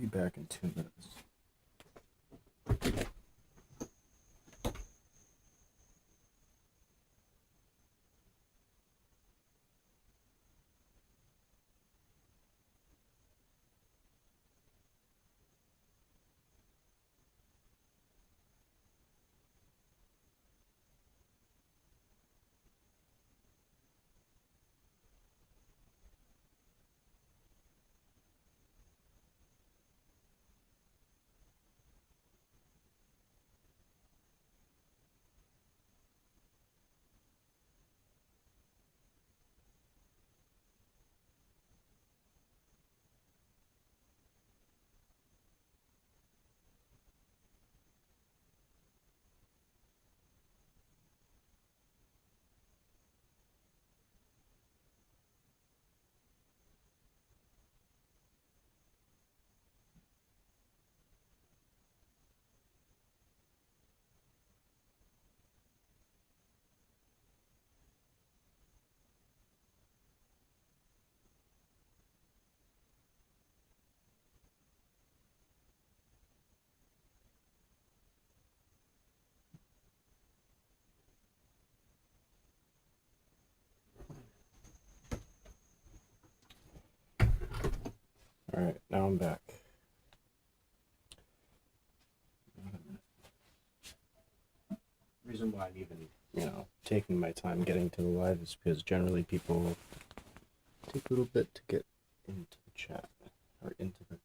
Be back in 2 minutes. All right, now I'm back. Reason why I'm even, taking my time getting to the live is because generally people take a little bit to get into the chat or into the.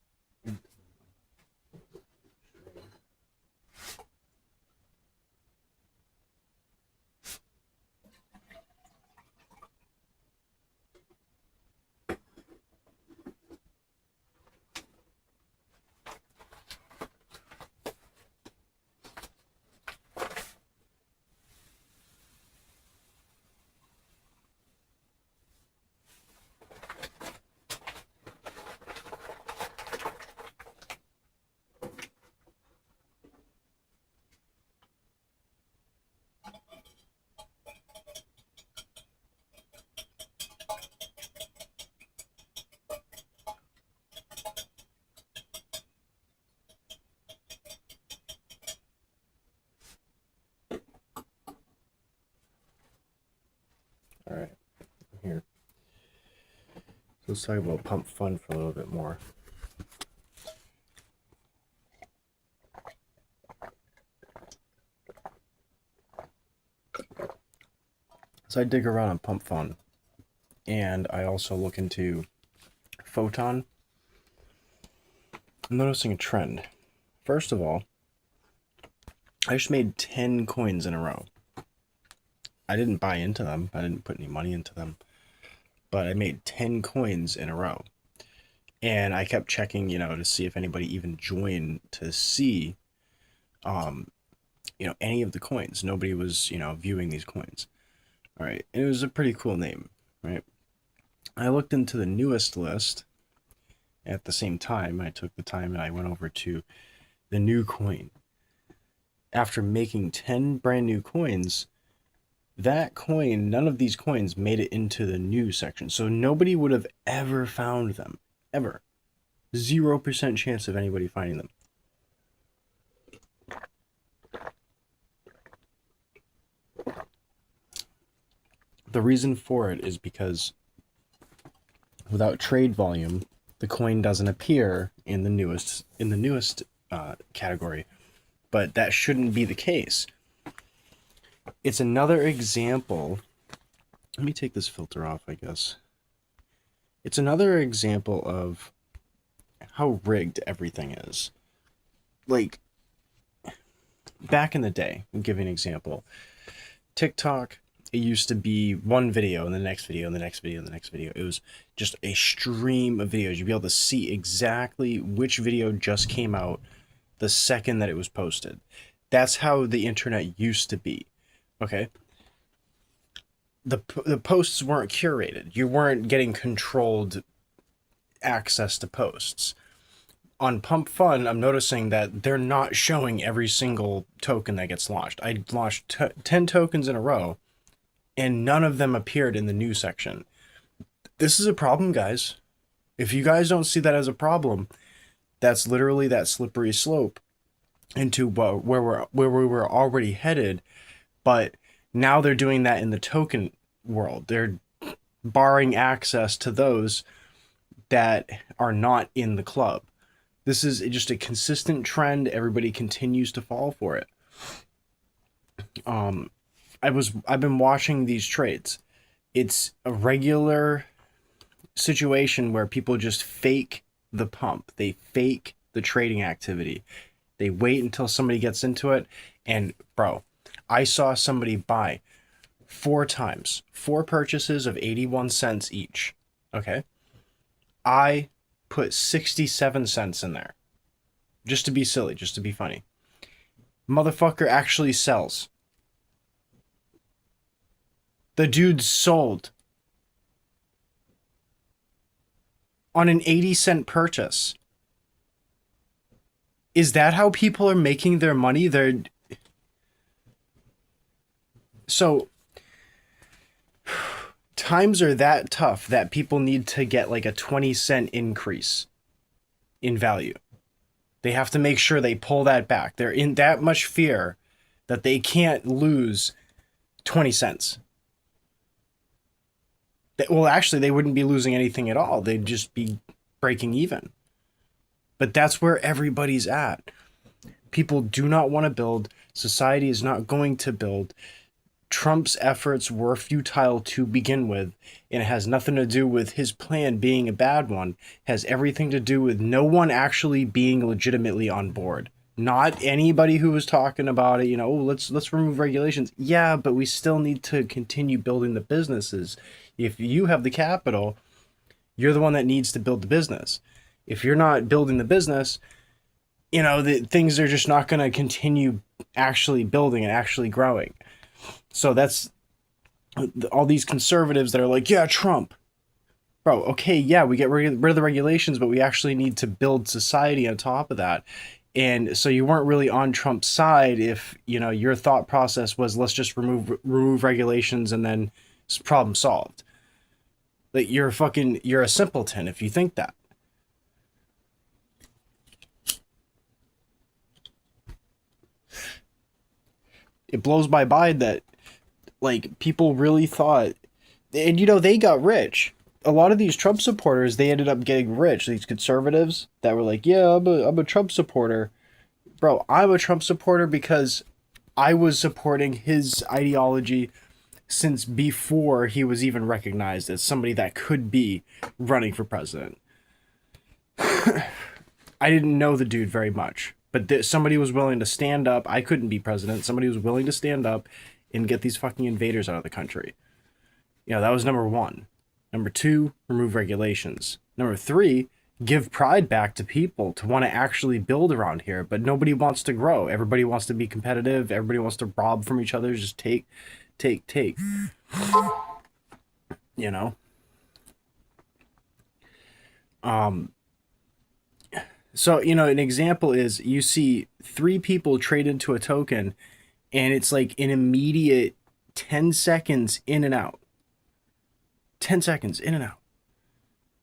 All right, I'm here. So let's talk about pump fun for a little bit more. So I dig around on pump fun, and I also look into photon. I'm noticing a trend. First of all, I just made 10 coins in a row. I didn't buy into them. I didn't put any money into them. But I made 10 coins in a row. And I kept checking, to see if anybody even joined to see, any of the coins. Nobody was, viewing these coins. All right. And it was a pretty cool name, right? I looked into the newest list at the same time. I took the time and I went over to the new coin. After making 10 brand new coins, that coin, none of these coins made it into the new section. So nobody would have ever found them. Ever. 0% chance of anybody finding them. The reason for it is because without trade volume, the coin doesn't appear in the newest category. But that shouldn't be the case. It's another example. Let me take this filter off, I guess. It's another example of how rigged everything is. Like, back in the day, I'll give you an example. TikTok, it used to be one video and the next video and the next video and the next video. It was just a stream of videos. You'd be able to see exactly which video just came out the second that it was posted. That's how the internet used to be. Okay? The posts weren't curated. You weren't getting controlled access to posts. On Pump Fun, I'm noticing that they're not showing every single token that gets launched. I launched 10 tokens in a row, and none of them appeared in the new section. This is a problem, guys. If you guys don't see that as a problem, That's literally that slippery slope into where we were already headed, but now they're doing that in the token world. They're barring access to those that are not in the club. This is just a consistent trend. Everybody continues to fall for it. I've been watching these trades. It's a regular situation where people just fake the pump. They fake the trading activity. They wait until somebody gets into it. And bro, I saw somebody buy 4 times, 4 purchases of 81 cents each. Okay. I put 67 cents in there just to be silly, just to be funny. Motherfucker actually sells. The dude sold on an 80-cent purchase. Is that how people are making their money? So times are that tough that people need to get like a 20-cent increase in value. They have to make sure they pull that back. They're in that much fear that they can't lose 20 cents. Well, actually, they wouldn't be losing anything at all. They'd just be breaking even. But that's where everybody's at. People do not want to build. Society is not going to build. Trump's efforts were futile to begin with, and it has nothing to do with his plan being a bad one. It has everything to do with no one actually being legitimately on board. Not anybody who was talking about it, oh, let's remove regulations. Yeah, but we still need to continue building the businesses. If you have the capital, you're the one that needs to build the business. If you're not building the business, things are just not going to continue actually building and actually growing. So that's all these conservatives that are like, yeah, Trump. Bro, okay, yeah, we get rid of the regulations, but we actually need to build society on top of that. And so you weren't really on Trump's side if, your thought process was let's just remove regulations and then it's problem solved. Like you're a simpleton if you think that. It blows my mind that like people really thought, and they got rich. A lot of these Trump supporters, they ended up getting rich. These conservatives that were like, yeah, I'm a Trump supporter. Bro, I'm a Trump supporter because I was supporting his ideology since before he was even recognized as somebody that could be running for president. I didn't know the dude very much, but somebody was willing to stand up. I couldn't be president. Somebody was willing to stand up and get these fucking invaders out of the country. That was number 1. Number 2, remove regulations. Number 3, give pride back to people to want to actually build around here, but nobody wants to grow. Everybody wants to be competitive. Everybody wants to rob from each other. Just take. So, an example is you see 3 people trade into a token and it's like an immediate 10 seconds in and out. 10 seconds in and out.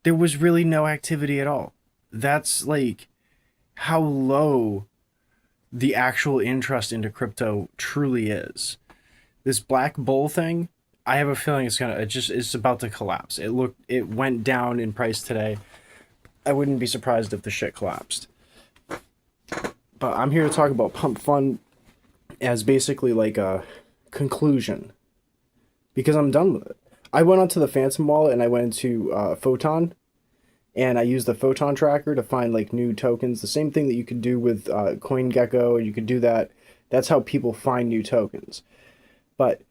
There was really no activity at all. That's like how low the actual interest into crypto truly is. This black bull thing, I have a feeling it's about to collapse. It went down in price today. I wouldn't be surprised if the shit collapsed. But I'm here to talk about pumpfun as basically like a conclusion, because I'm done with it. I went onto the Phantom wallet and I went into Photon, and I used the Photon tracker to find like new tokens. The same thing that you could do with CoinGecko, and you could do that. That's how people find new tokens. But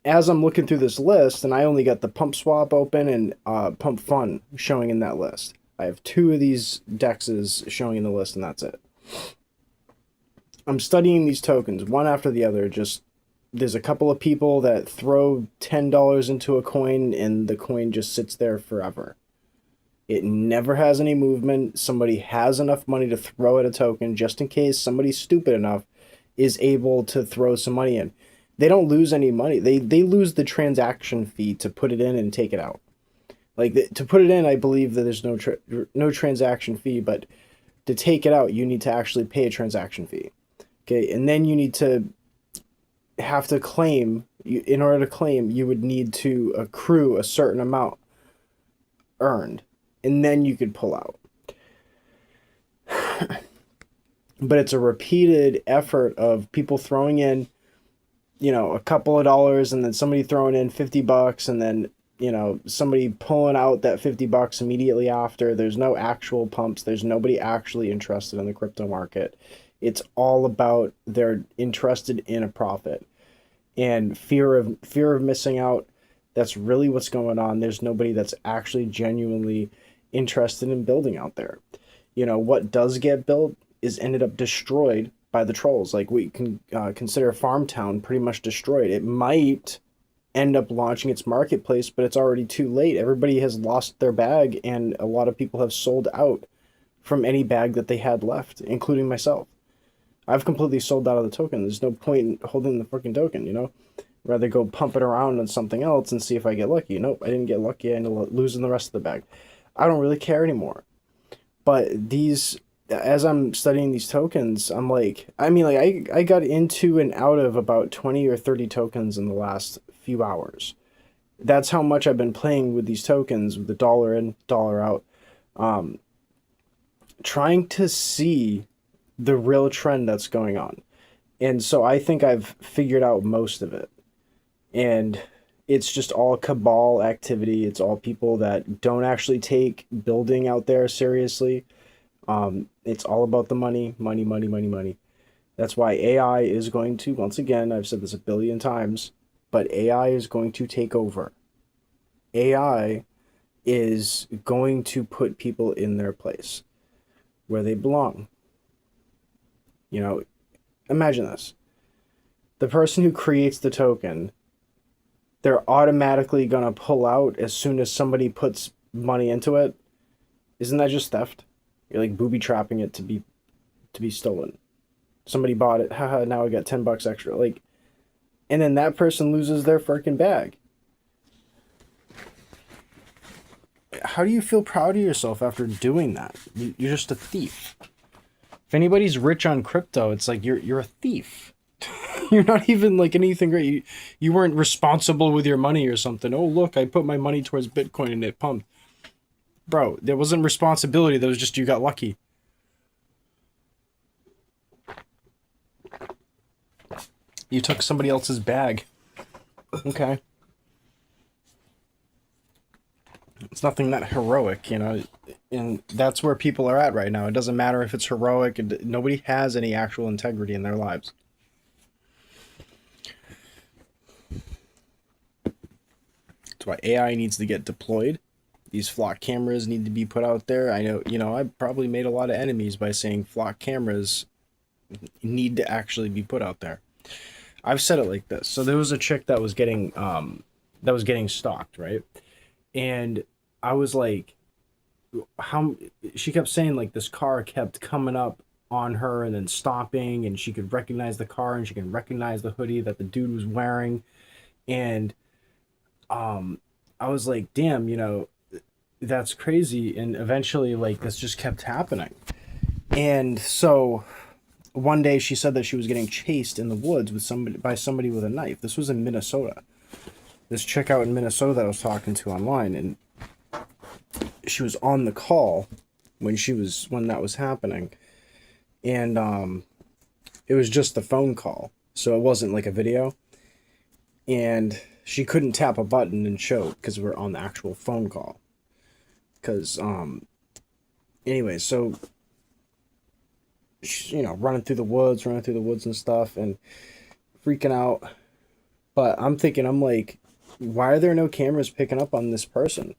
as I'm looking through this list, and I only got the Pump Swap open and pumpfun showing in that list. I have 2 of these dexes showing in the list, and that's it. I'm studying these tokens one after the other. There's a couple of people that throw $10 into a coin and the coin just sits there forever. It never has any movement. Somebody has enough money to throw at a token just in case somebody stupid enough is able to throw some money in. They don't lose any money. They lose the transaction fee to put it in and take it out. Like to put it in, I believe that there's no transaction fee, but to take it out, you need to actually pay a transaction fee. Okay, and then you need to have to claim. In order to claim, you would need to accrue a certain amount earned, and then you could pull out. But it's a repeated effort of people throwing in, a couple of dollars, and then somebody throwing in $50, and then somebody pulling out that $50 immediately after. There's no actual pumps. There's nobody actually interested in the crypto market. It's all about they're interested in a profit and fear of missing out. That's really what's going on. There's nobody that's actually genuinely interested in building out there. What does get built is ended up destroyed by the trolls. Like we can consider Farmtown pretty much destroyed. It might end up launching its marketplace, but it's already too late. Everybody has lost their bag, and a lot of people have sold out from any bag that they had left, including myself. I've completely sold out of the token. There's no point in holding the freaking token, Rather go pump it around on something else and see if I get lucky. Nope, I didn't get lucky. I ended up losing the rest of the bag. I don't really care anymore. But as I'm studying these tokens, I'm like, I got into and out of about 20 or 30 tokens in the last few hours. That's how much I've been playing with these tokens, with the dollar in, dollar out, trying to see the real trend that's going on. And so I think I've figured out most of it. And it's just all cabal activity. It's all people that don't actually take building out there seriously. It's all about the money, money, money, money, money. That's why AI is going to, once again, I've said this a billion times, but AI is going to take over. AI is going to put people in their place where they belong. Imagine this. The person who creates the token, they're automatically going to pull out as soon as somebody puts money into it. Isn't that just theft? You're like booby trapping it to be stolen. Somebody bought it. Haha, now I got $10 extra. And then that person loses their freaking bag. How do you feel proud of yourself after doing that? You're just a thief. If anybody's rich on crypto, it's like you're a thief. You're not even like anything great. You weren't responsible with your money or something. Oh, look, I put my money towards Bitcoin and it pumped. Bro, there wasn't responsibility. That was just you got lucky. You took somebody else's bag. Okay. It's nothing that heroic, and that's where people are at right now. It doesn't matter if it's heroic. Nobody has any actual integrity in their lives. That's why AI needs to get deployed. These flock cameras need to be put out there. I know, I probably made a lot of enemies by saying flock cameras need to actually be put out there. I've said it like this. So there was a chick that was getting stalked, right? And I was like, how she kept saying like this car kept coming up on her and then stopping, and she could recognize the car and she can recognize the hoodie that the dude was wearing. And I was like, damn, that's crazy. And eventually like this just kept happening. And so one day she said that she was getting chased in the woods by somebody with a knife. This was in Minnesota. This chick out in Minnesota that I was talking to online, and she was on the call when that was happening. And it was just the phone call. So it wasn't like a video. And she couldn't tap a button and show because we're on the actual phone call. Because anyway, so running through the woods and stuff and freaking out. But I'm like, why are there no cameras picking up on this person?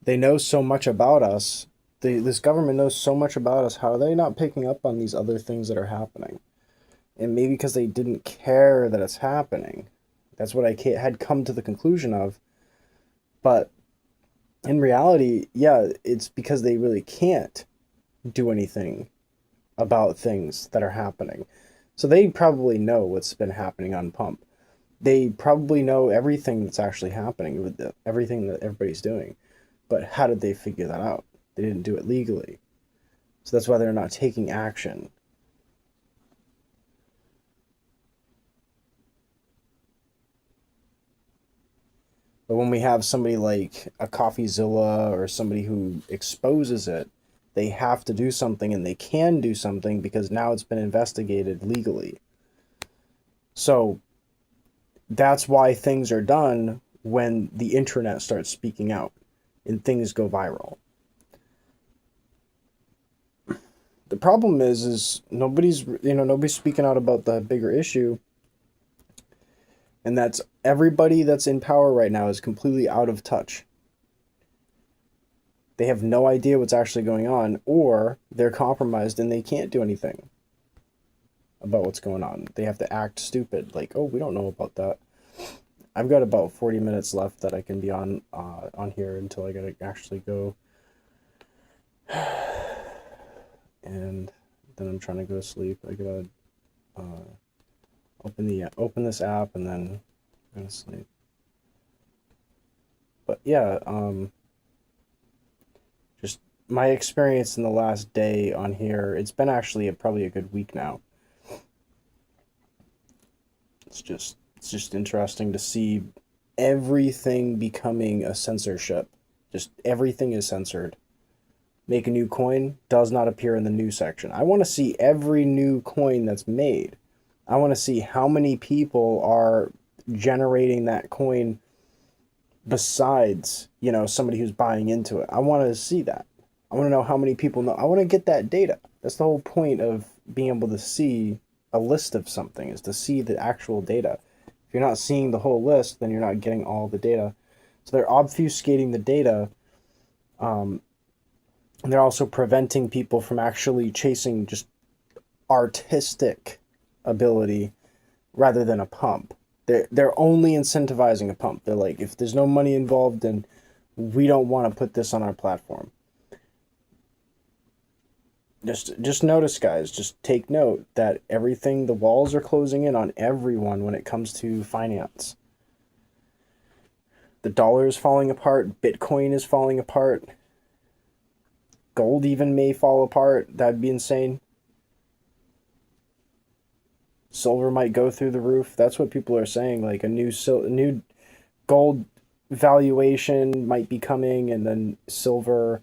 They know so much about us. This government knows so much about us. How are they not picking up on these other things that are happening? And maybe because they didn't care that it's happening. That's what I had come to the conclusion of. But in reality, yeah, it's because they really can't do anything about things that are happening. So they probably know what's been happening on Pump. They probably know everything that's actually happening with everything that everybody's doing. But how did they figure that out? They didn't do it legally. So that's why they're not taking action. But when we have somebody like a CoffeeZilla or somebody who exposes it, they have to do something, and they can do something because now it's been investigated legally. So that's why things are done when the internet starts speaking out and things go viral. The problem is nobody's speaking out about the bigger issue, and that's everybody that's in power right now is completely out of touch. They have no idea what's actually going on, or they're compromised and they can't do anything about what's going on. They have to act stupid, like, oh, we don't know about that. I've got about 40 minutes left that I can be on here until I gotta actually go, and then I'm trying to go to sleep. I gotta open this app and then go to sleep. But yeah, just my experience in the last day on here. It's been actually probably a good week now. It's just interesting to see everything becoming a censorship. Just everything is censored. Make a new coin, does not appear in the new section. I want to see every new coin that's made. I want to see how many people are generating that coin besides, somebody who's buying into it. I want to see that. I want to know how many people know. I want to get that data. That's the whole point of being able to see a list of something, is to see the actual data. If you're not seeing the whole list, then you're not getting all the data. So they're obfuscating the data. And they're also preventing people from actually chasing just artistic ability rather than a pump. They're only incentivizing a pump. They're like, if there's no money involved, then we don't want to put this on our platform. Just notice, guys, just take note that the walls are closing in on everyone when it comes to finance. The dollar is falling apart, Bitcoin is falling apart, gold even may fall apart. That'd be insane. Silver might go through the roof. That's what people are saying. Like a new gold valuation might be coming, and then silver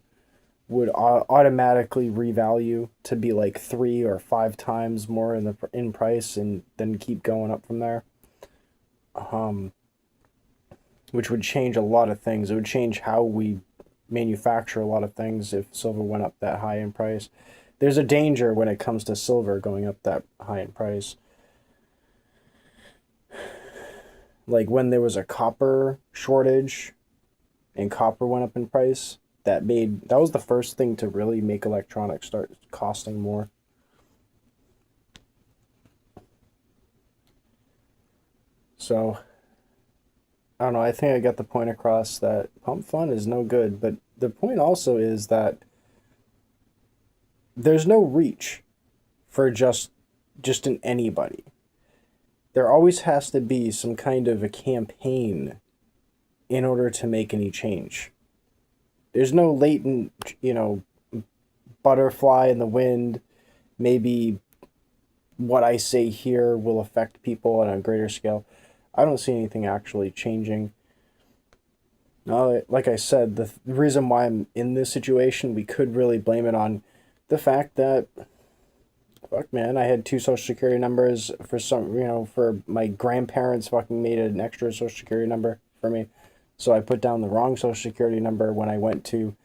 would automatically revalue to be like 3 or 5 times more in price, and then keep going up from there. Which would change a lot of things. It would change how we manufacture a lot of things if silver went up that high in price. There's a danger when it comes to silver going up that high in price. Like when there was a copper shortage and copper went up in price, that was the first thing to really make electronics start costing more. So I don't know, I think I got the point across that pump fun is no good, but the point also is that there's no reach for just an anybody. There always has to be some kind of a campaign in order to make any change. There's no latent, butterfly in the wind. Maybe what I say here will affect people on a greater scale. I don't see anything actually changing. Like I said, the reason why I'm in this situation, we could really blame it on the fact that, fuck man, I had 2 social security numbers for for my grandparents fucking made an extra social security number for me. So I put down the wrong social security number when I went to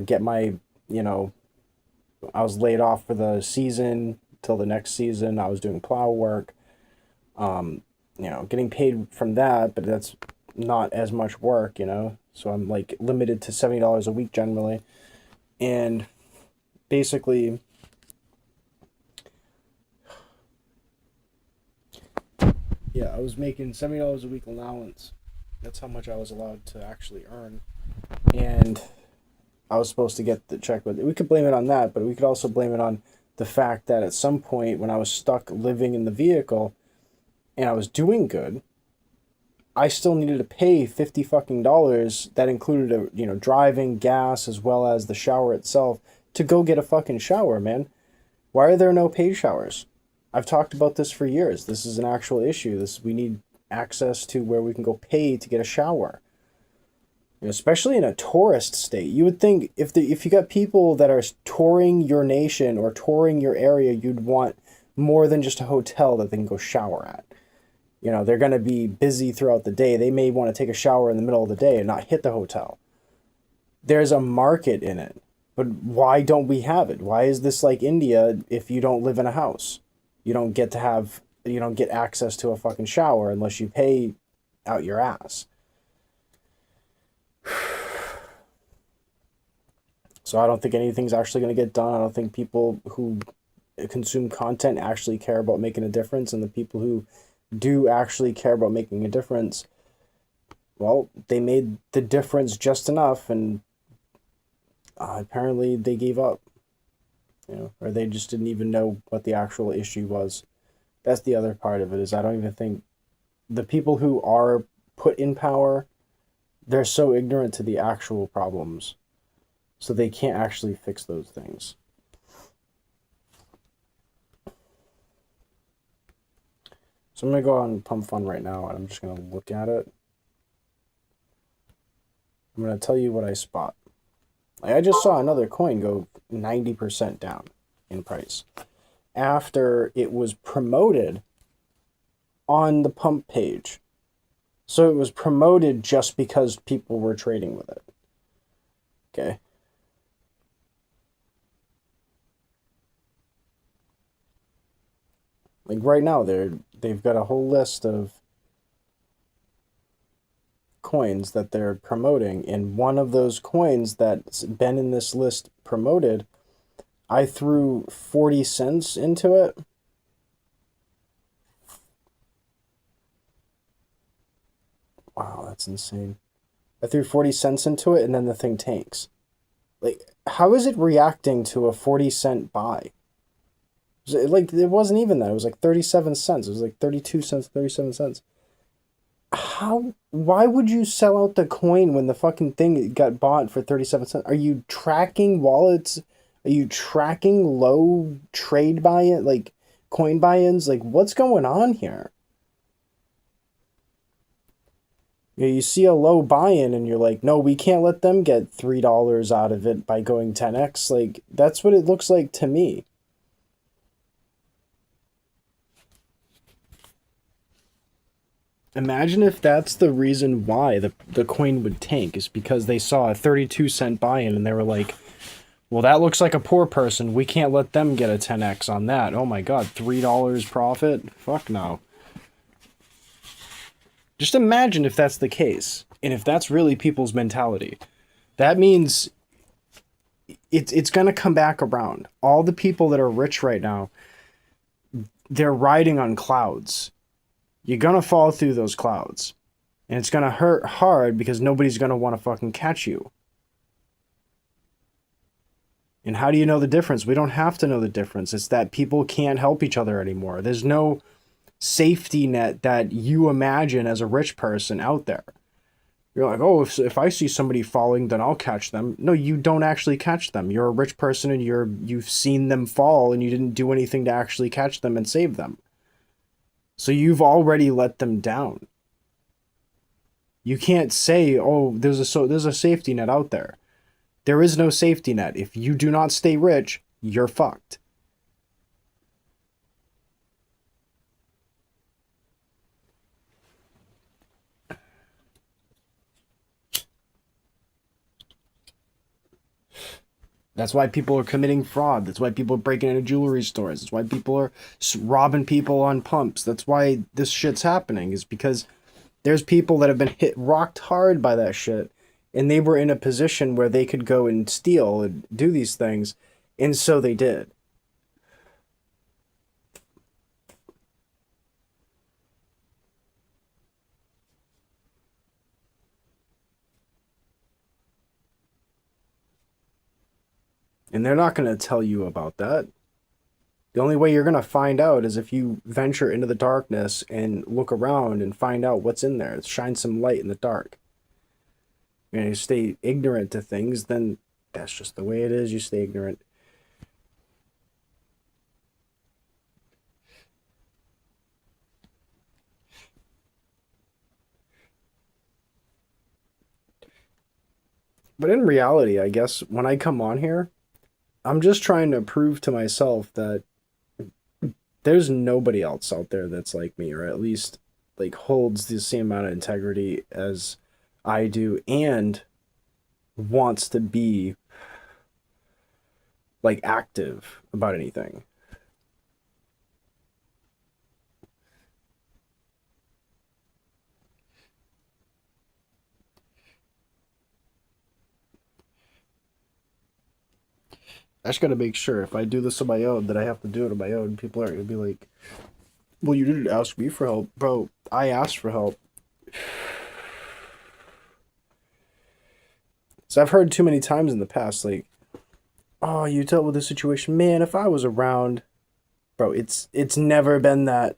get my, I was laid off for the season till the next season. I was doing plow work, getting paid from that, but that's not as much work, so I'm like limited to $70 a week generally. And basically, yeah, I was making $70 a week allowance. That's how much I was allowed to actually earn. And I was supposed to get the check with it. We could blame it on that, but we could also blame it on the fact that at some point when I was stuck living in the vehicle and I was doing good, I still needed to pay 50 fucking dollars that included driving, gas, as well as the shower itself to go get a fucking shower, man. Why are there no paid showers? I've talked about this for years. This is an actual issue. We need access to where we can go pay to get a shower. Especially in a tourist state. You would think if you got people that are touring your nation or touring your area, you'd want more than just a hotel that they can go shower at. They're going to be busy throughout the day. They may want to take a shower in the middle of the day and not hit the hotel. There's a market in it. But why don't we have it? Why is this like India if you don't live in a house? You don't get access to a fucking shower unless you pay out your ass. So I don't think anything's actually going to get done. I don't think people who consume content actually care about making a difference, and the people who do actually care about making a difference, well, they made the difference just enough, and apparently they gave up, or they just didn't even know what the actual issue was. That's the other part of it, is I don't even think the people who are put in power, they're so ignorant to the actual problems, so they can't actually fix those things. So I'm going to go on pumpfun right now, and I'm just going to look at it. I'm going to tell you what I spot. Like, I just saw another coin go 90% down in price after it was promoted on the pump page. So it was promoted just because people were trading with it. Okay. Like right now, they've got a whole list of coins that they're promoting, and one of those coins that's been in this list promoted, I threw 40 cents into it. Wow, that's insane. I threw 40 cents into it, and then the thing tanks. Like, how is it reacting to a 40-cent buy? Like, it wasn't even that. It was like 37 cents. It was like 32 cents, 37 cents. Why would you sell out the coin when the fucking thing got bought for 37 cents? Are you tracking wallets? Are you tracking low trade buy-in, like coin buy-ins? Like, what's going on here? You see a low buy-in and you're like, no, we can't let them get $3 out of it by going 10x. Like, that's what it looks like to me. Imagine if that's the reason why the coin would tank, is because they saw a 32-cent buy-in and they were like, well, that looks like a poor person. We can't let them get a 10x on that. Oh my god, $3 profit? Fuck no. Just imagine if that's the case, and if that's really people's mentality. That means it's going to come back around. All the people that are rich right now, they're riding on clouds. You're going to fall through those clouds. And it's going to hurt hard because nobody's going to want to fucking catch you. And how do you know the difference? We don't have to know the difference. It's that people can't help each other anymore. There's no safety net that you imagine as a rich person out there. You're like, oh, if I see somebody falling, then I'll catch them. No, you don't actually catch them. You're a rich person and you've seen them fall and you didn't do anything to actually catch them and save them. So you've already let them down. You can't say, oh, there's a safety net out there. There is no safety net. If you do not stay rich, you're fucked. That's why people are committing fraud. That's why people are breaking into jewelry stores. That's why people are robbing people on pumps. That's why this shit's happening, is because there's people that have been hit rocked hard by that shit, and they were in a position where they could go and steal and do these things, and so they did. And they're not going to tell you about that. The only way you're gonna find out is if you venture into the darkness and look around and find out what's in there. Shine some light in the dark. And you stay ignorant to things, then that's just the way it is. You stay ignorant. But in reality, I guess when I come on here, I'm just trying to prove to myself that there's nobody else out there that's like me, or at least like holds the same amount of integrity as I do and wants to be like active about anything. I just gotta make sure if I do this on my own that I have to do it on my own. People aren't gonna be like, "Well, you didn't ask me for help, bro." I asked for help. So I've heard too many times in the past, like, "Oh, you dealt with this situation, man. If I was around, bro, it's never been that."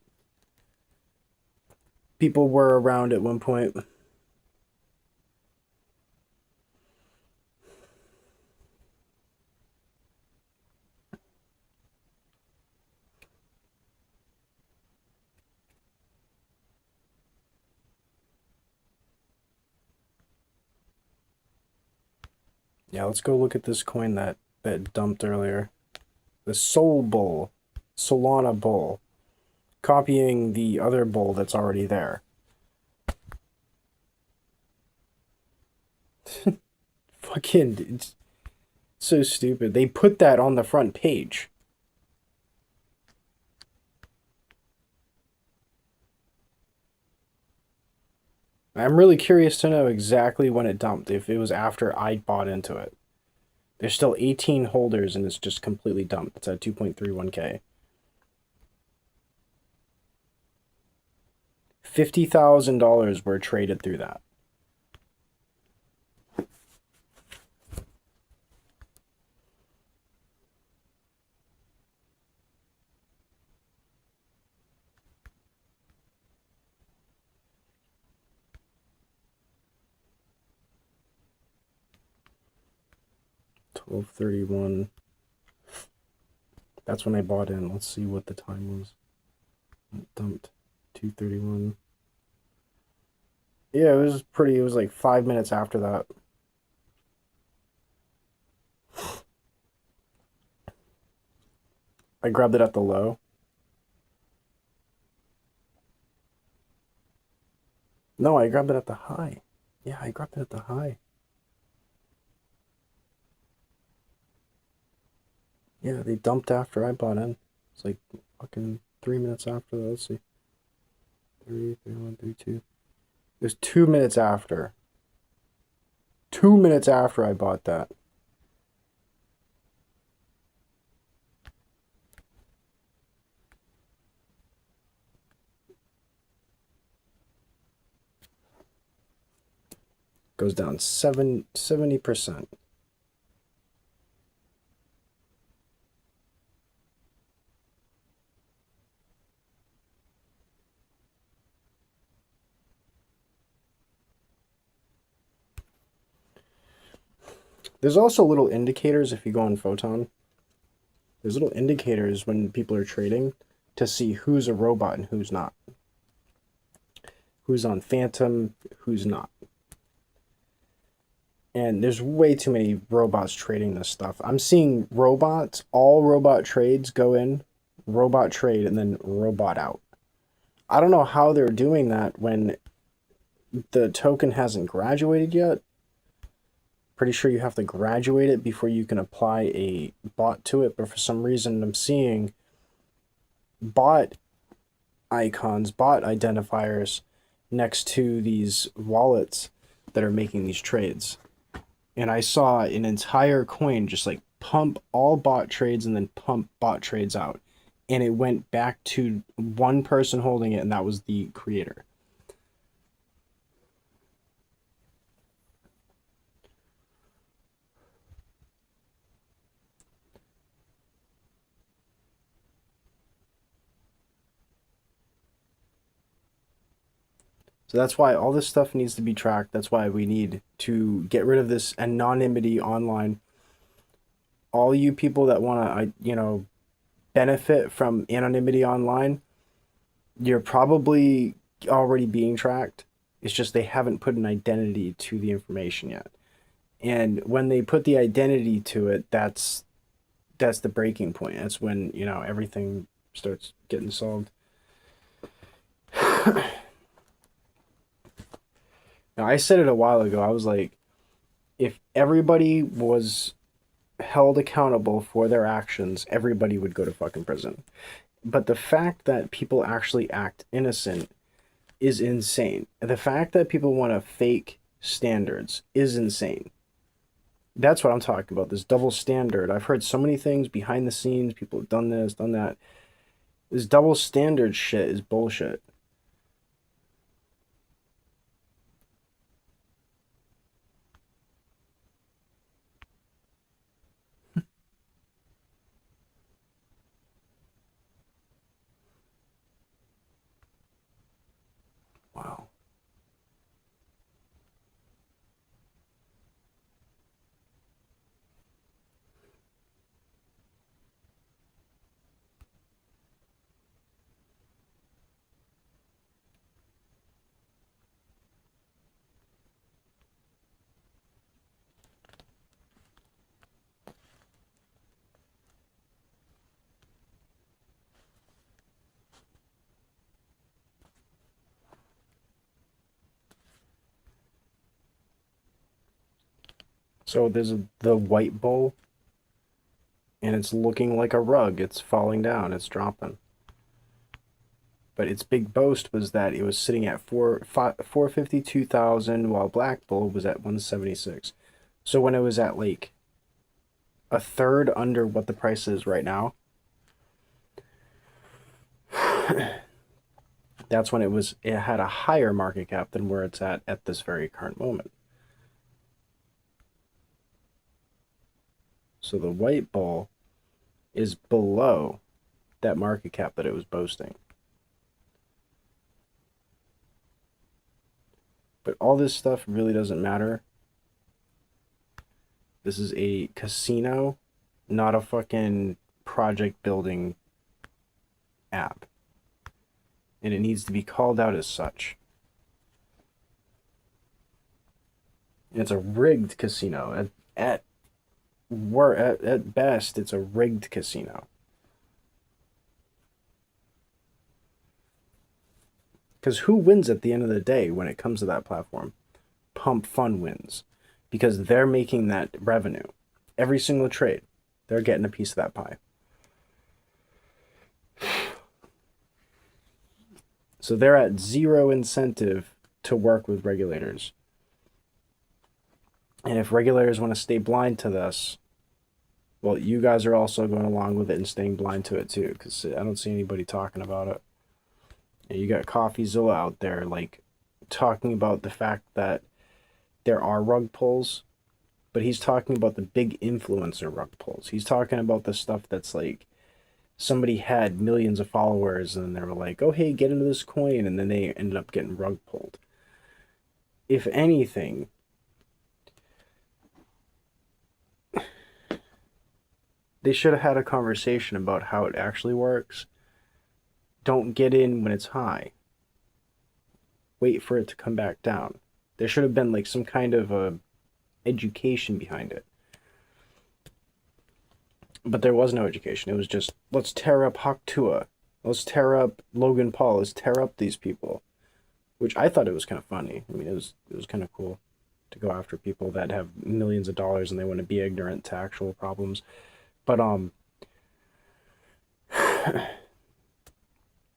People were around at one point. Yeah, let's go look at this coin that dumped earlier. The Soul Bull, Solana Bull, copying the other bull that's already there. Fucking, it's so stupid. They put that on the front page. I'm really curious to know exactly when it dumped, if it was after I bought into it. There's still 18 holders and it's just completely dumped. It's at 2.31K. $50,000 were traded through that. $12.31. That's when I bought in. Let's see what the time was. It dumped 2:31. Yeah, it was pretty. It was like 5 minutes after that. I grabbed it at the low. No, I grabbed it at the high. Yeah, I grabbed it at the high. Yeah, they dumped after I bought in. It's like fucking 3 minutes after that. Let's see. 3, 3, 1, 3, 2. It was 2 minutes after. 2 minutes after I bought that. Goes down 70%. There's also little indicators if you go on Photon. There's little indicators when people are trading to see who's a robot and who's not. Who's on Phantom, who's not. And there's way too many robots trading this stuff. I'm seeing robots, all robot trades go in, robot trade, and then robot out. I don't know how they're doing that when the token hasn't graduated yet. Pretty sure you have to graduate it before you can apply a bot to it, but for some reason I'm seeing bot icons, bot identifiers next to these wallets that are making these trades. And I saw an entire coin just like pump all bot trades and then pump bot trades out. And it went back to one person holding it, and that was the creator. So that's why all this stuff needs to be tracked. That's why we need to get rid of this anonymity online. All you people that want to, benefit from anonymity online, you're probably already being tracked. It's just they haven't put an identity to the information yet. And when they put the identity to it, that's the breaking point. That's when, everything starts getting solved. Now, I said it a while ago. I was like, if everybody was held accountable for their actions, everybody would go to fucking prison. But the fact that people actually act innocent is insane. The fact that people want to fake standards is insane. That's what I'm talking about. This double standard. I've heard so many things behind the scenes. People have done this, done that. This double standard shit is bullshit. Wow. So the white bull, and it's looking like a rug. It's falling down. It's dropping. But its big boast was that it was sitting at 452,000, while Black Bull was at 176. So when it was at like a third under what the price is right now, that's when it had a higher market cap than where it's at this very current moment. So the white bull is below that market cap that it was boasting. But all this stuff really doesn't matter. This is a casino, not a fucking project building app. And it needs to be called out as such. And it's a rigged casino. At best, it's a rigged casino. Because who wins at the end of the day when it comes to that platform? Pumpfun wins. Because they're making that revenue. Every single trade, they're getting a piece of that pie. So they're at zero incentive to work with regulators. And if regulators want to stay blind to this, well, you guys are also going along with it and staying blind to it too, because I don't see anybody talking about it. And you got CoffeeZilla out there, like, talking about the fact that there are rug pulls, but he's talking about the big influencer rug pulls. He's talking about the stuff that's like somebody had millions of followers and they were like, oh, hey, get into this coin. And then they ended up getting rug pulled. If anything, they should have had a conversation about how it actually works. Don't get in when it's high. Wait for it to come back down. There should have been like some kind of a education behind it. But there was no education. It was just, let's tear up Hawk Tua. Let's tear up Logan Paul. Let's tear up these people. Which I thought it was kind of funny. I mean, it was kind of cool to go after people that have millions of dollars and they want to be ignorant to actual problems. But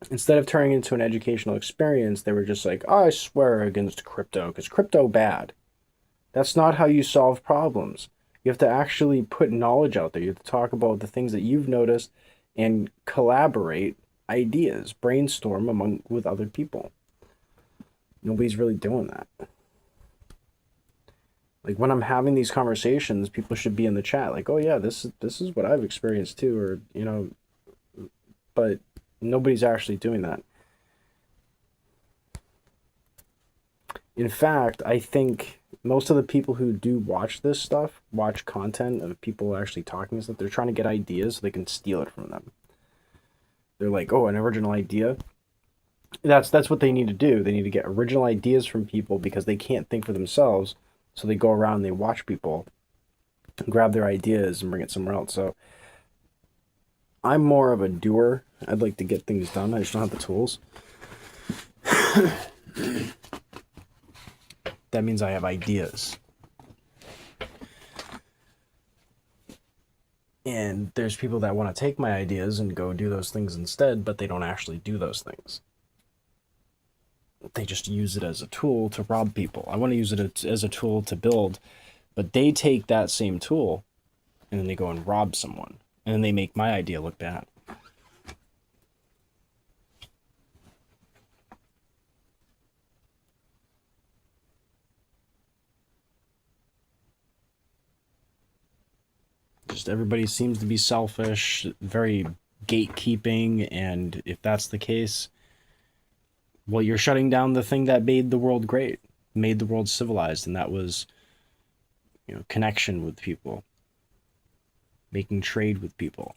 instead of turning into an educational experience, they were just like, oh, I swear against crypto because crypto bad. That's not how you solve problems. You have to actually put knowledge out there. You have to talk about the things that you've noticed and collaborate ideas, brainstorm with other people. Nobody's really doing that. Like when I'm having these conversations, people should be in the chat like, "Oh yeah, this is what I've experienced too," or but nobody's actually doing that. In fact, I think most of the people who do watch this stuff, watch content of people actually talking and stuff, they're trying to get ideas so they can steal it from them. They're like, oh, an original idea. That's what they need to do. They need to get original ideas from people because they can't think for themselves. So they go around and they watch people, grab their ideas and bring it somewhere else. So I'm more of a doer. I'd like to get things done. I just don't have the tools. That means I have ideas. And there's people that want to take my ideas and go do those things instead, but they don't actually do those things. They just use it as a tool to rob people. I want to use it as a tool to build, but they take that same tool and then they go and rob someone. And then they make my idea look bad. Just everybody seems to be selfish, very gatekeeping, and if that's the case, well, you're shutting down the thing that made the world great, made the world civilized, and that was, connection with people, making trade with people,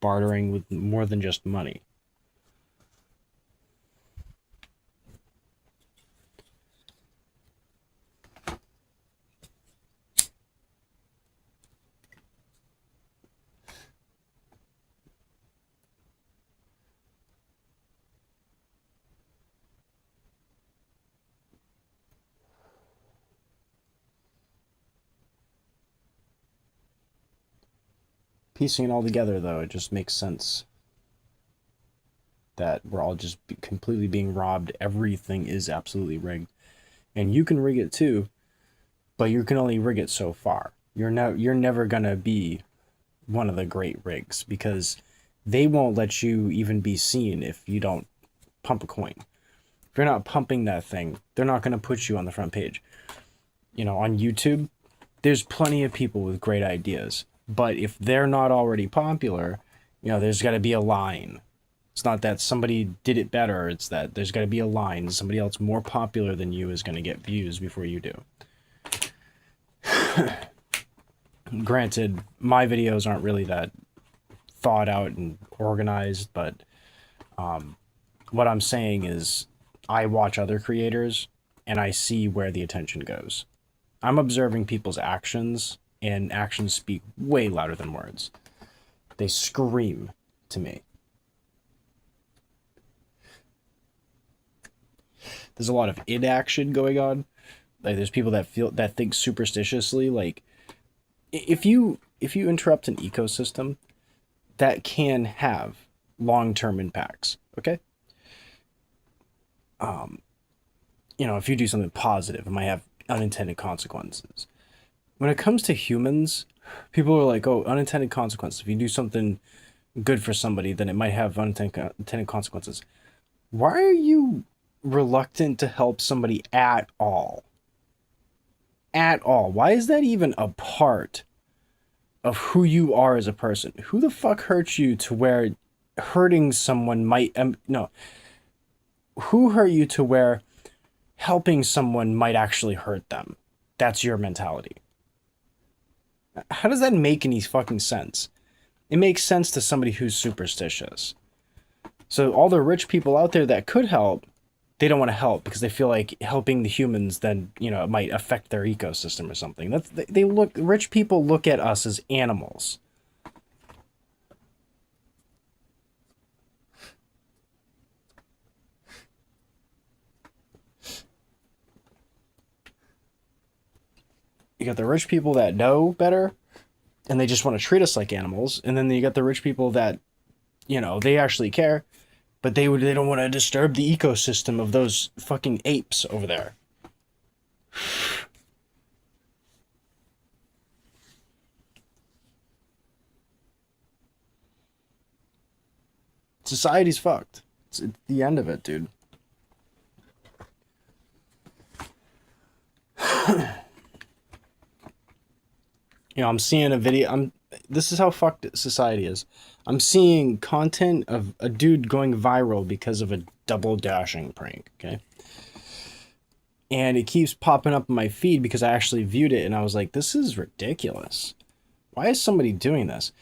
bartering with more than just money. Piecing it all together, though, it just makes sense that we're all just completely being robbed. Everything is absolutely rigged. And you can rig it too, but you can only rig it so far. You're never gonna be one of the great rigs because they won't let you even be seen if you don't pump a coin. If you're not pumping that thing, they're not gonna put you on the front page. On YouTube, there's plenty of people with great ideas, but if they're not already popular, there's got to be a line. It's not that somebody did it better, it's that there's got to be a line. Somebody else more popular than you is going to get views before you do. Granted, my videos aren't really that thought out and organized, but what I'm saying is I watch other creators and I see where the attention goes. I'm observing people's actions, and actions speak way louder than words. They scream to me. There's a lot of inaction going on. Like there's people that think superstitiously. Like if you interrupt an ecosystem, that can have long-term impacts. Okay. If you do something positive, it might have unintended consequences. When it comes to humans, people are like, oh, unintended consequences. If you do something good for somebody, then it might have unintended consequences. Why are you reluctant to help somebody at all? At all. Why is that even a part of who you are as a person? Who the fuck hurts you to where hurting someone might... no. Who hurt you to where helping someone might actually hurt them? That's your mentality. How does that make any fucking sense? It makes sense to somebody who's superstitious. So all the rich people out there that could help, they don't want to help because they feel like helping the humans then, it might affect their ecosystem or something. Rich people look at us as animals. You got the rich people that know better and they just want to treat us like animals, and then you got the rich people that they actually care, but they don't want to disturb the ecosystem of those fucking apes over there. Society's fucked. It's the end of it, dude. I'm seeing a video. This is how fucked society is. I'm seeing content of a dude going viral because of a double dashing prank, okay? And it keeps popping up in my feed because I actually viewed it and I was like, this is ridiculous. Why is somebody doing this?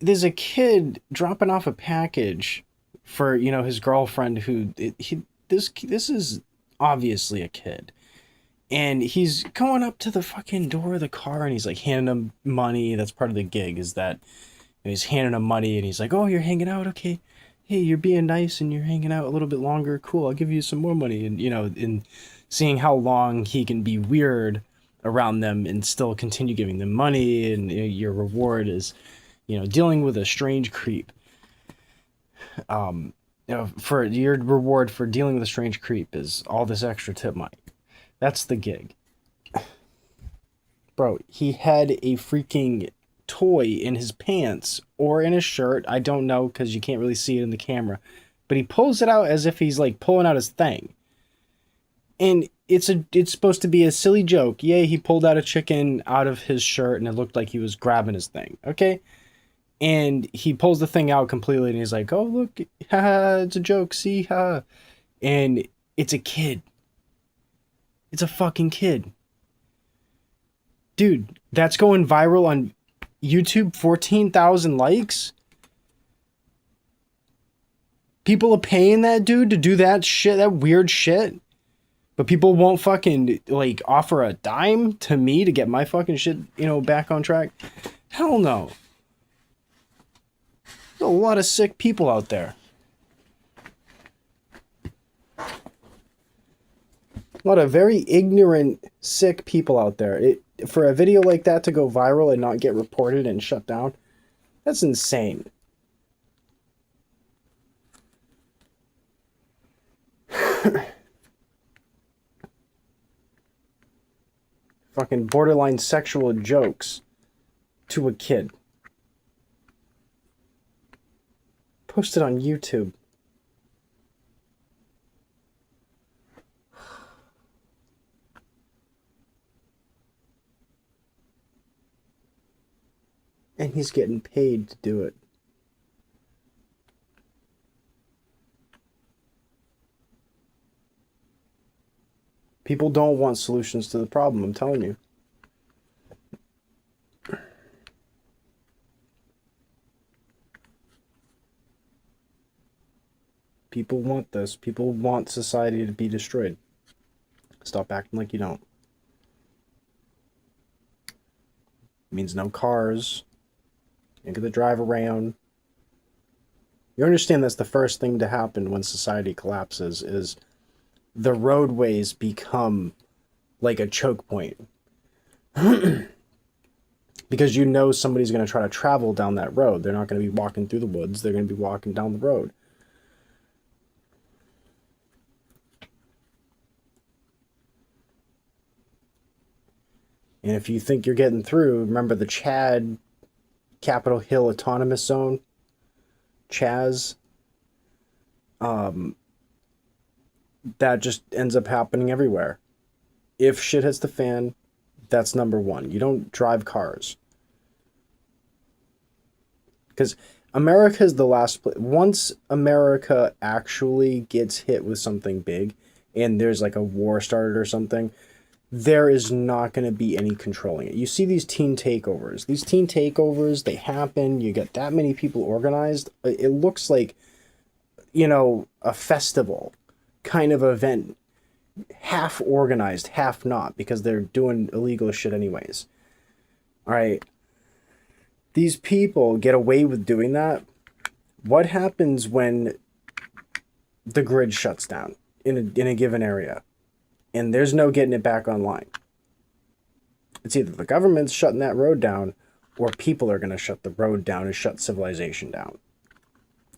There's a kid dropping off a package for, you know, his girlfriend who this is obviously a kid. And he's going up to the fucking door of the car and he's like handing him money. That's part of the gig, is that he's handing him money and he's like, "Oh, you're hanging out, okay? Hey, you're being nice and you're hanging out a little bit longer. Cool, I'll give you some more money." And you know, in seeing how long he can be weird around them and still continue giving them money, and you know, your reward is, you know, dealing with a strange creep. You know, for your reward for dealing with a strange creep is all this extra tip money. That's the gig. Bro, he had a freaking toy in his pants or in his shirt. I don't know because you can't really see it in the camera. But he pulls it out as if he's like pulling out his thing. And it's supposed to be a silly joke. Yay, he pulled out a chicken out of his shirt and it looked like he was grabbing his thing. Okay? And he pulls the thing out completely and he's like, "Oh, look, haha, it's a joke, see, ha." And it's a kid. It's a fucking kid. Dude, that's going viral on YouTube, 14,000 likes. People are paying that dude to do that shit, that weird shit. But people won't fucking, like, offer a dime to me to get my fucking shit, you know, back on track. Hell no. There's a lot of sick people out there. A lot of very ignorant, sick people out there. For a video like that to go viral and not get reported and shut down, that's insane. Fucking borderline sexual jokes to a kid. Posted on YouTube. And he's getting paid to do it. People don't want solutions to the problem, I'm telling you. People want this. People want society to be destroyed. Stop acting like you don't. It means no cars. You get to drive around. You understand that's the first thing to happen when society collapses, is the roadways become like a choke point. Because you know somebody's going to try to travel down that road. They're not going to be walking through the woods. They're going to be walking down the road. And if you think you're getting through, remember the Chad Capitol Hill Autonomous Zone, Chaz. That just ends up happening everywhere. If shit hits the fan, that's number one. You don't drive cars. Because America is the last place. Once America actually gets hit with something big and there's like a war started or something, there is not going to be any controlling it. You see these teen takeovers. These teen takeovers, they happen. You get that many people organized. It looks like, you know, a festival kind of event. Half organized, half not, because they're doing illegal shit anyways. All right. These people get away with doing that. What happens when the grid shuts down in a given area and there's no getting it back online? It's either the government's shutting that road down or people are going to shut the road down and shut civilization down.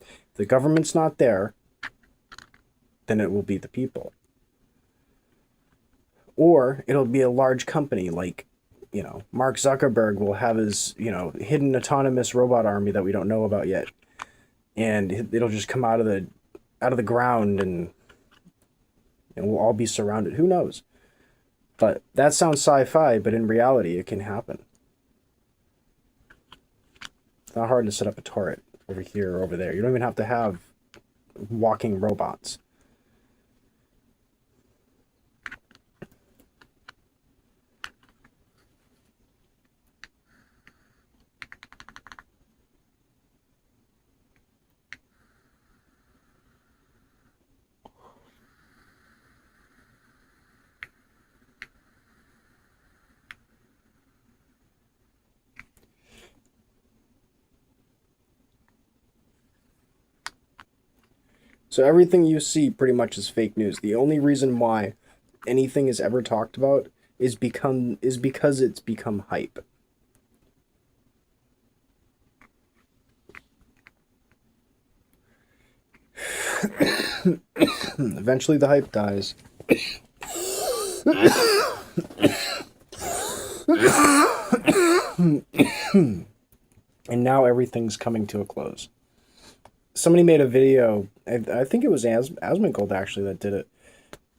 If the government's not there, then it will be the people. Or it'll be a large company like, you know, Mark Zuckerberg will have his, you know, hidden autonomous robot army that we don't know about yet. And it'll just come out of the ground and we'll all be surrounded. Who knows? But that sounds sci-fi, but in reality, it can happen. It's not hard to set up a turret over here or over there. You don't even have to have walking robots. So everything you see pretty much is fake news. The only reason why anything is ever talked about is because it's become hype. Eventually the hype dies. And now everything's coming to a close. Somebody made a video, I think it was Asmongold actually that did it,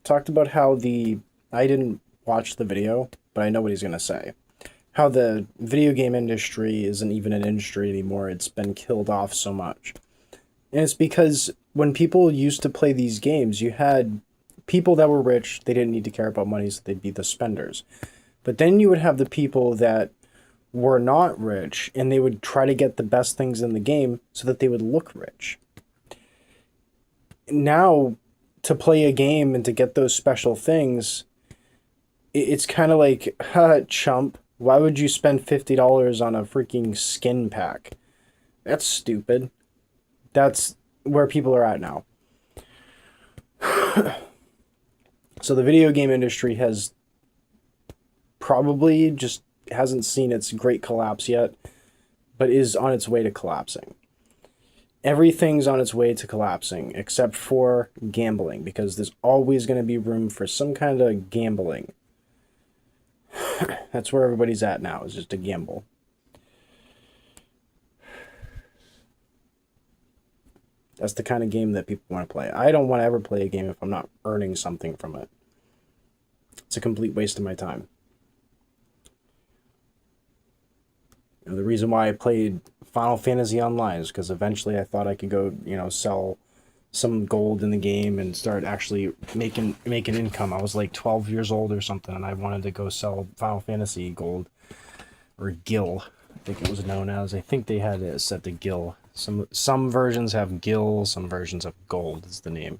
talked about how I didn't watch the video, but I know what he's going to say. How the video game industry isn't even an industry anymore. It's been killed off so much. And it's because when people used to play these games, you had people that were rich, they didn't need to care about money, so they'd be the spenders. But then you would have the people that were not rich, and they would try to get the best things in the game so that they would look rich. Now, to play a game and to get those special things, it's kind of like, ha, chump, why would you spend $50 on a freaking skin pack? That's stupid. That's where people are at now. So the video game industry has probably just hasn't seen its great collapse yet, but is on its way to collapsing. Everything's on its way to collapsing except for gambling, because there's always going to be room for some kind of gambling. That's where everybody's at now, is just a gamble. That's the kind of game that people want to play. I don't want to ever play a game if I'm not earning something from it. It's a complete waste of my time. You know, the reason why I played Final Fantasy Online is because eventually I thought I could go, sell some gold in the game and start actually making income. I was like 12 years old or something, and I wanted to go sell Final Fantasy gold, or gil, I think it was known as. I think they had it set to gil. Some versions have gil, some versions have gold is the name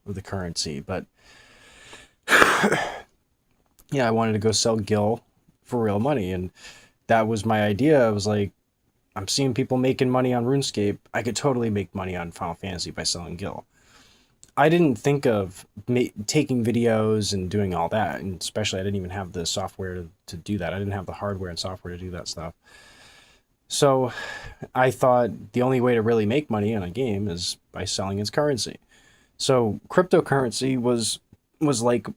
of the currency. But yeah, I wanted to go sell gil for real money, and that was my idea. I was like, I'm seeing people making money on RuneScape. I could totally make money on Final Fantasy by selling gil. I didn't think of taking videos and doing all that, and especially I didn't even have the software to do that. I didn't have the hardware and software to do that stuff. So I thought the only way to really make money on a game is by selling its currency. So cryptocurrency was like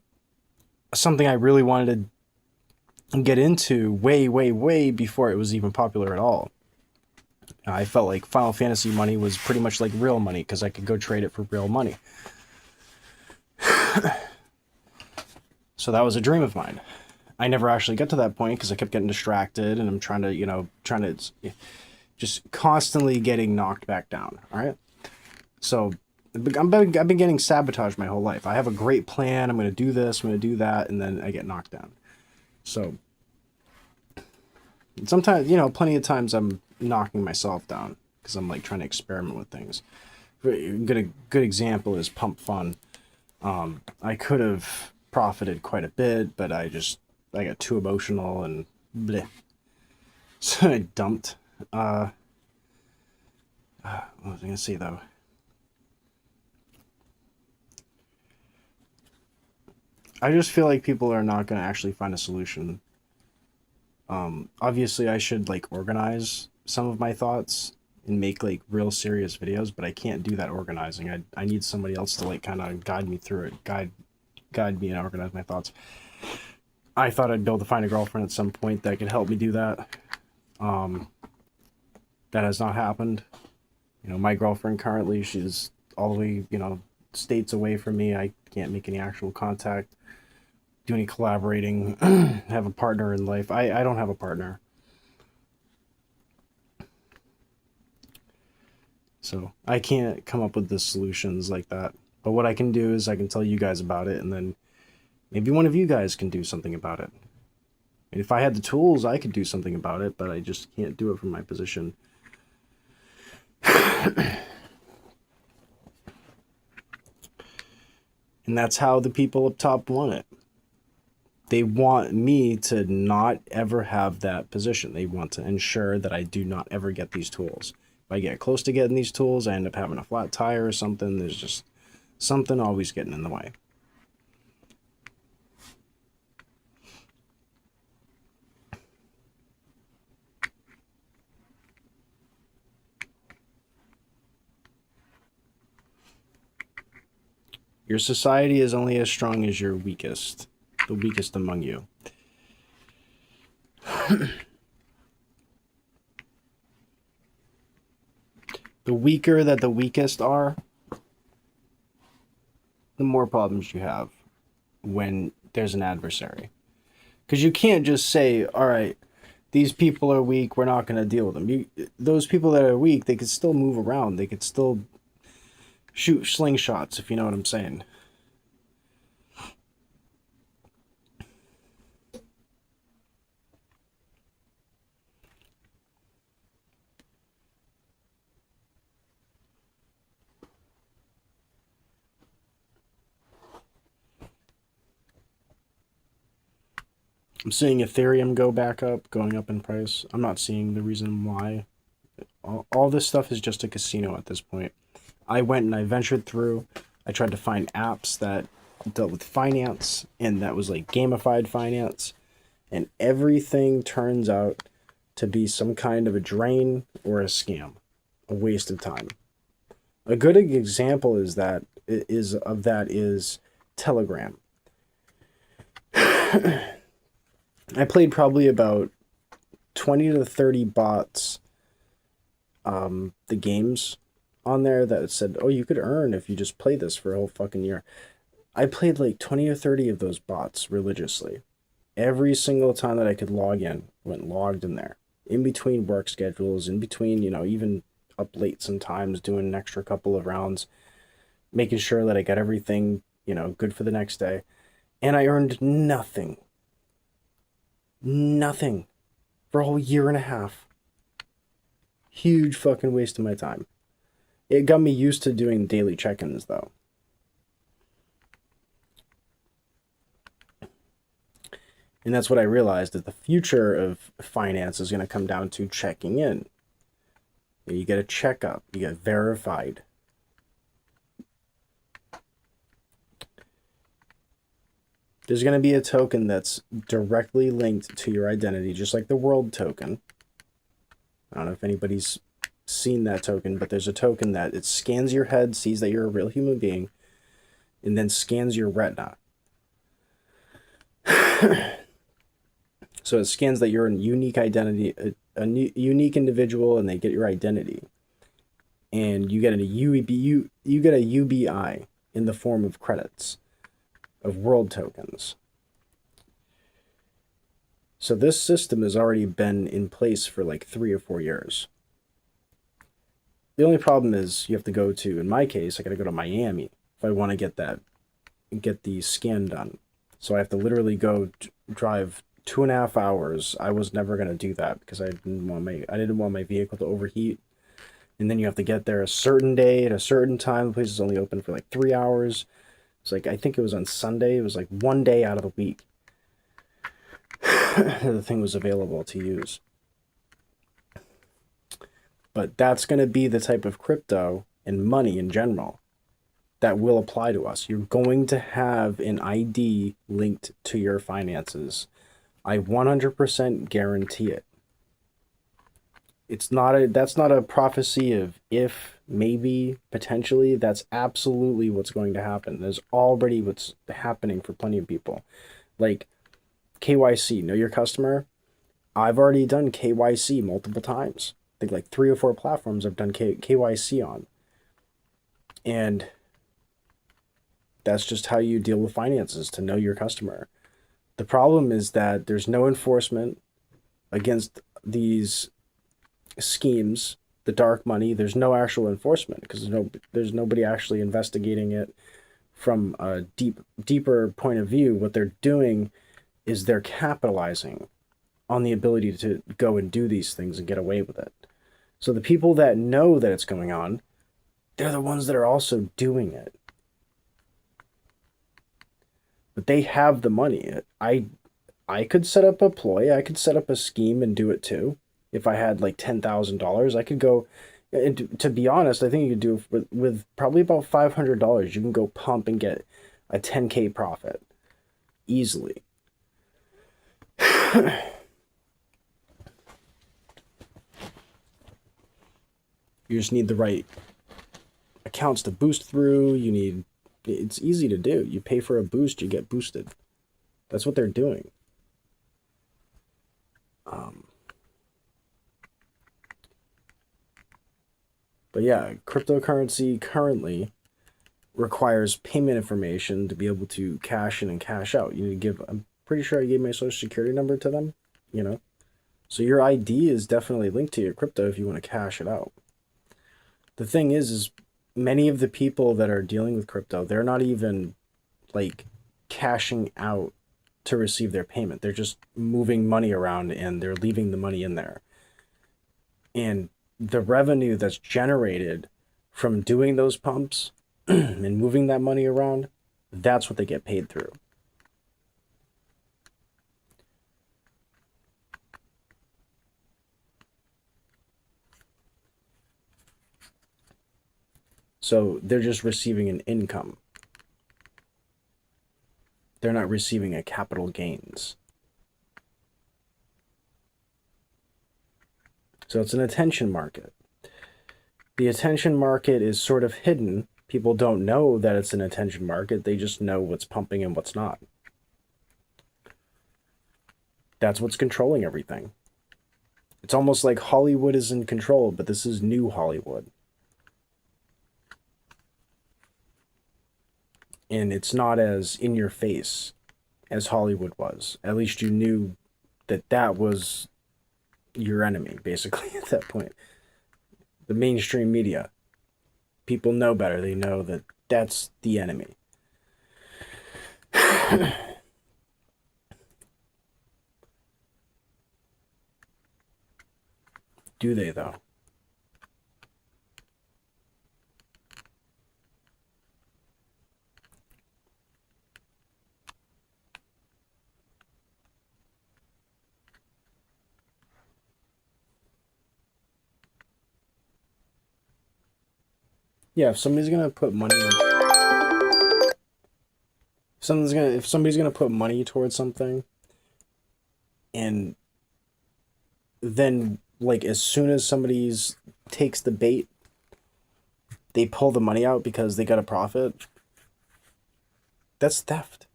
something I really wanted to get into way, way, way before it was even popular at all. I felt like Final Fantasy money was pretty much like real money because I could go trade it for real money. So that was a dream of mine. I never actually got to that point because I kept getting distracted, and I'm trying to just constantly getting knocked back down. All right. So I've been getting sabotaged my whole life. I have a great plan. I'm going to do this. I'm going to do that. And then I get knocked down. So sometimes, plenty of times I'm knocking myself down because I'm like trying to experiment with things. A good example is pumpfun. I could have profited quite a bit, but I got too emotional and bleh. So I dumped. What was I gonna say though? I just feel like people are not gonna actually find a solution. Obviously I should like organize some of my thoughts and make like real serious videos, but I can't do that organizing. I need somebody else to like kind of guide me through it, guide me and organize my thoughts. I thought I'd be able to find a girlfriend at some point that could help me do that. That has not happened. My girlfriend currently, she's all the way, states away from me. I can't make any actual contact, do any collaborating, have a partner in life. I don't have a partner. So I can't come up with the solutions like that. But what I can do is I can tell you guys about it, and then maybe one of you guys can do something about it. And if I had the tools, I could do something about it, but I just can't do it from my position. And that's how the people up top want it. They want me to not ever have that position. They want to ensure that I do not ever get these tools. I get close to getting these tools, I end up having a flat tire or something. There's just something always getting in the way. Your society is only as strong as your weakest, the weakest among you. The weaker that the weakest are, the more problems you have when there's an adversary. Because you can't just say, all right, these people are weak, we're not going to deal with them. Those people that are weak, they could still move around. They could still shoot slingshots, if you know what I'm saying. I'm seeing Ethereum going up in price. I'm not seeing the reason why. All this stuff is just a casino at this point. I went and I ventured through. I tried to find apps that dealt with finance and that was like gamified finance. And everything turns out to be some kind of a drain or a scam, a waste of time. A good example is Telegram. I played probably about 20 to 30 bots, the games on there that said, oh, you could earn if you just play this for a whole fucking year. I played like 20 or 30 of those bots religiously. Every single time that I could log in, went logged in there. In between work schedules, in between, even up late sometimes, doing an extra couple of rounds, making sure that I got everything, good for the next day. And I earned nothing. Nothing. For a whole year and a half. Huge fucking waste of my time. It got me used to doing daily check-ins, though. And that's what I realized, that the future of finance is going to come down to checking in. You get a checkup. You get verified. There's going to be a token that's directly linked to your identity, just like the world token. I don't know if anybody's seen that token, but there's a token that it scans your head, sees that you're a real human being, and then scans your retina. So it scans that you're a unique identity, a unique individual, and they get your identity. And you get you get a UBI in the form of credits, of world tokens. So this system has already been in place for like 3 or 4 years. The only problem is you have to go to, in my case, I got to go to Miami if I want to get the scan done. So I have to literally go drive 2.5 hours. I was never going to do that because I didn't want my vehicle to overheat. And then you have to get there a certain day at a certain time. The place is only open for like 3 hours. It's like, I think it was on Sunday. It was like 1 day out of the week the thing was available to use. But that's going to be the type of crypto and money in general that will apply to us. You're going to have an ID linked to your finances. I 100% guarantee it. That's not a prophecy of if, maybe, potentially. That's absolutely what's going to happen. There's already what's happening for plenty of people. Like KYC, know your customer. I've already done KYC multiple times. I think like 3 or 4 platforms I've done KYC on. And that's just how you deal with finances, to know your customer. The problem is that there's no enforcement against these schemes, the dark money. There's no actual enforcement because there's nobody actually investigating it from a deeper point of view. What they're doing is they're capitalizing on the ability to go and do these things and get away with it. So the people that know that it's going on, they're the ones that are also doing it. But they have the money. I could set up a ploy. I could set up a scheme and do it too. If I had like $10,000, I could go And to be honest, I think you could do with probably about $500. You can go pump and get a 10K profit easily. You just need the right accounts to boost through. It's easy to do. You pay for a boost, you get boosted. That's what they're doing. But yeah, cryptocurrency currently requires payment information to be able to cash in and cash out. You need to give, I'm pretty sure I gave my social security number to them, you know? So your ID is definitely linked to your crypto if you want to cash it out. The thing is many of the people that are dealing with crypto, they're not even like cashing out to receive their payment. They're just moving money around and they're leaving the money in there. And the revenue that's generated from doing those pumps and moving that money around, that's what they get paid through. So they're just receiving an income. They're not receiving a capital gains. So it's an attention market. The attention market is sort of hidden. People don't know that it's an attention market. They just know what's pumping and what's not. That's what's controlling everything. It's almost like Hollywood is in control, but this is new Hollywood. And it's not as in your face as Hollywood was. At least you knew that that was your enemy, basically, at that point. The mainstream media. People know better. They know that that's the enemy. Do they, though? Yeah, if somebody's gonna put money if somebody's gonna put money towards something, and then like as soon as somebody's takes the bait, they pull the money out because they got a profit, that's theft.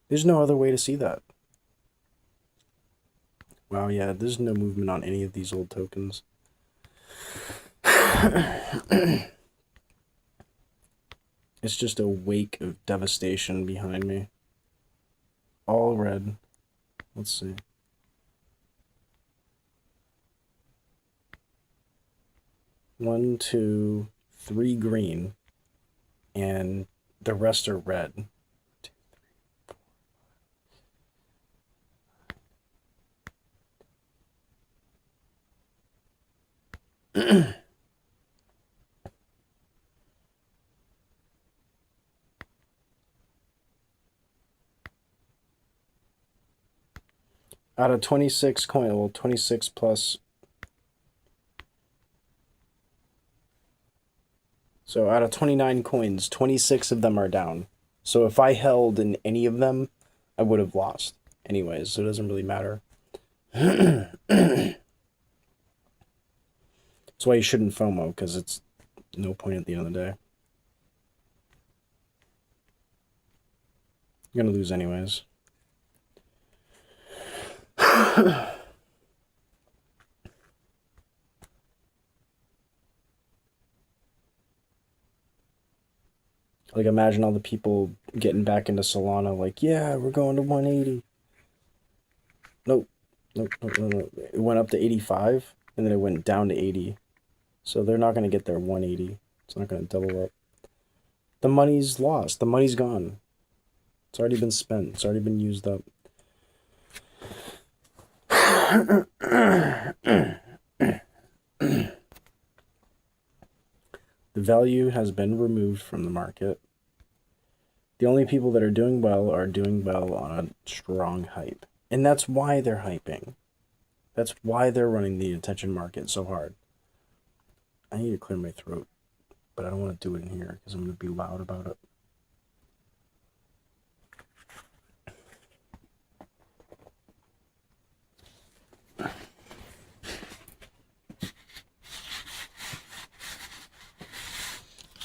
There's no other way to see that. Wow, yeah, there's no movement on any of these old tokens. It's just a wake of devastation behind me. All red. Let's see. One, two, three green, and the rest are red. Two, three, four. Out of 26 coin, well, 26 plus. So out of 29 coins, 26 of them are down. So if I held in any of them, I would have lost. Anyways, so it doesn't really matter. That's why you shouldn't FOMO, because it's no point at the end of the day. You're going to lose anyways. Like, imagine all the people getting back into Solana, like, yeah, we're going to 180. Nope. Nope. It went up to 85, and then it went down to 80. So they're not going to get their 180. It's not going to double up. The money's lost. The money's gone. It's already been spent. It's already been used up. The value has been removed from the market. The only people that are doing well on a strong hype. And that's why they're hyping. That's why they're running the attention market so hard. I need to clear my throat, but I don't want to do it in here because I'm going to be loud about it.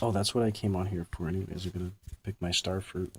Oh, that's what I came on here for anyways. I'm going to pick my star fruit.